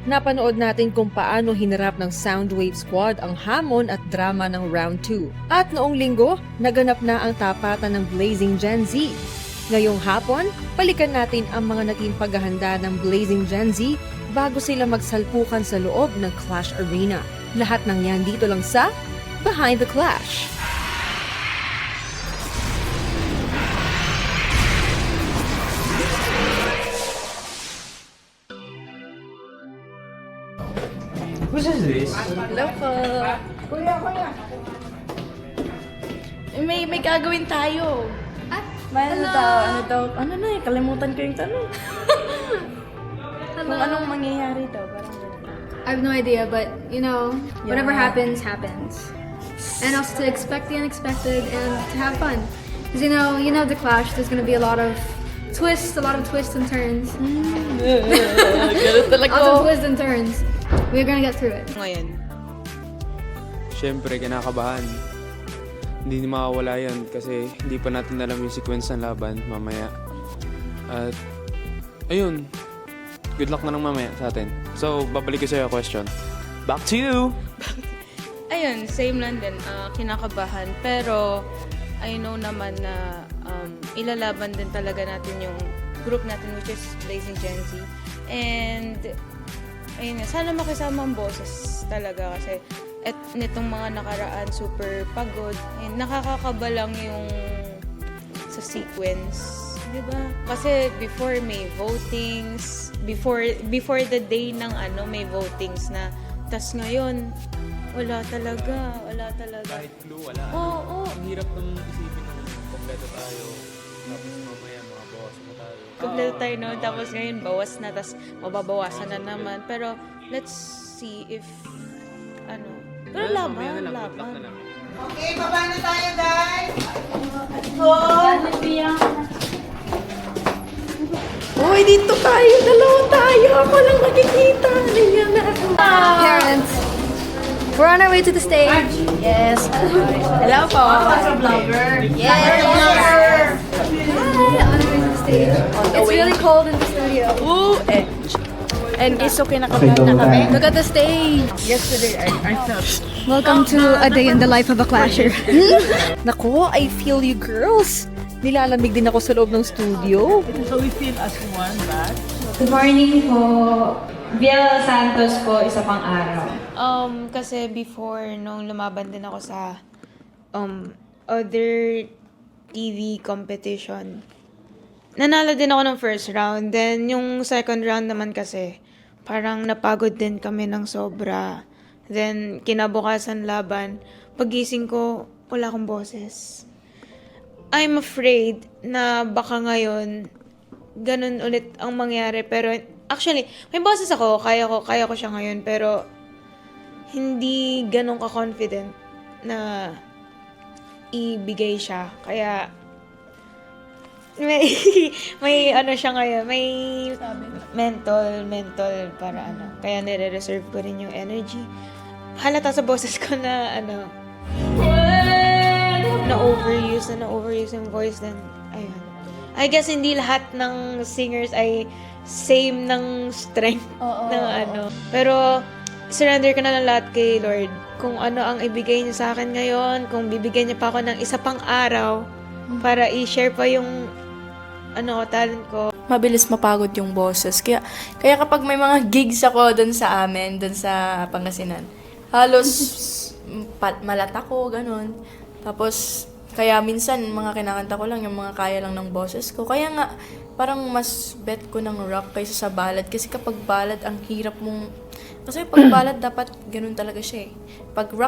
Napanood natin kung paano hinarap ng Soundwave Squad ang hamon at drama ng Round 2. At noong linggo, naganap na ang tapatan ng Blazing Gen Z. Ngayong hapon, balikan natin ang mga naging paghahanda ng Blazing Gen Z bago sila magsalpukan sa loob ng Clash Arena. Lahat ng yan dito lang sa Behind the Clash. Whose is this? Hello po. Kuya. May gagawin tayo. May ano na eh, kalimutan ko yung tanong. Kung anong mangyayari daw, parang I have no idea, but you know, whatever happens, happens. And also to expect the unexpected and to have fun. Because you know the Clash, there's gonna be a lot of twists and turns. Lots of twists and turns. We're gonna get through it. ngayon. Siyempre, kinakabahan. Hindi makawala yan kasi hindi pa natin alam yung sequence ng laban mamaya. At, ayun. Good luck na lang mamaya sa atin. So, babalik ko sa'yo question. Back to you! Ayun, same lang din. Kinakabahan. Pero, I know naman na ilalaban din talaga natin yung group natin, which is Blazing Gen Z. And, ayun, sana makisama ang boses talaga kasi at nitong mga nakaraan, super pagod. And nakakakaba lang yung sa sequence. Diba? Kasi before may votings, before the day ng may votings na, tas ngayon, wala talaga. Kahit clue, wala. Oo. Ang hirap ng isipin na kompleto tayo. Tapos mamaya, mga bawas na tayo. Kompleto tayo noon, tapos ngayon bawas na, tas mababawasan na naman. Pero let's see if, pero Mamaya na lang, good luck na lang. Okay, baba na tayo, guys. Uy, dito tayo! Dalawa tayo! Ako lang nakikita! Nandiyan na ako! Parents, we're on our way to the stage. Yes! Hello po! Yes! On our way to the stage. It's really cold in the studio. Ooh! And guys, so kinakabahan na kami. Look at the stage. Yesterday, I felt... Welcome to a day in the life of a clasher. Naku, I feel you girls! Nilalamig din ako sa loob ng studio. So we feel as one, right? Good morning po. Biel Santos po, isa pang araw. Kasi before, nung lumaban din ako sa other TV competition, nanalo din ako ng first round. Then, yung second round naman kasi, parang napagod din kami ng sobra. Then, kinabukasan laban, pagising ko, wala akong boses. I'm afraid na baka ngayon, ganun ulit ang mangyari. Pero, actually, may boses ako, kaya ko siya ngayon, pero, hindi ganun ka-confident na ibigay siya. Kaya, may ano siya ngayon, may mental para kaya nire-reserve ko rin yung energy. Halata sa boses ko na na-overuse yung voice, then ayun. I guess hindi lahat ng singers ay same ng strength ng Pero surrender ko na lang lahat kay Lord. Kung ano ang ibigay niya sa akin ngayon, kung bibigyan niya pa ako ng isa pang araw para i-share pa yung talent ko. Mabilis mapagod yung boses. Kaya kapag may mga gigs ako doon sa amin, doon sa Pangasinan, halos malat ako, ganun. Tapos, kaya minsan, mga kinakanta ko lang, yung mga kaya lang ng boses ko. Kaya nga, parang mas bet ko ng rock kaysa sa ballad. Kasi kapag ballad, ang hirap mong... Kasi pag ballad, dapat ganun talaga siya eh. Pag rock,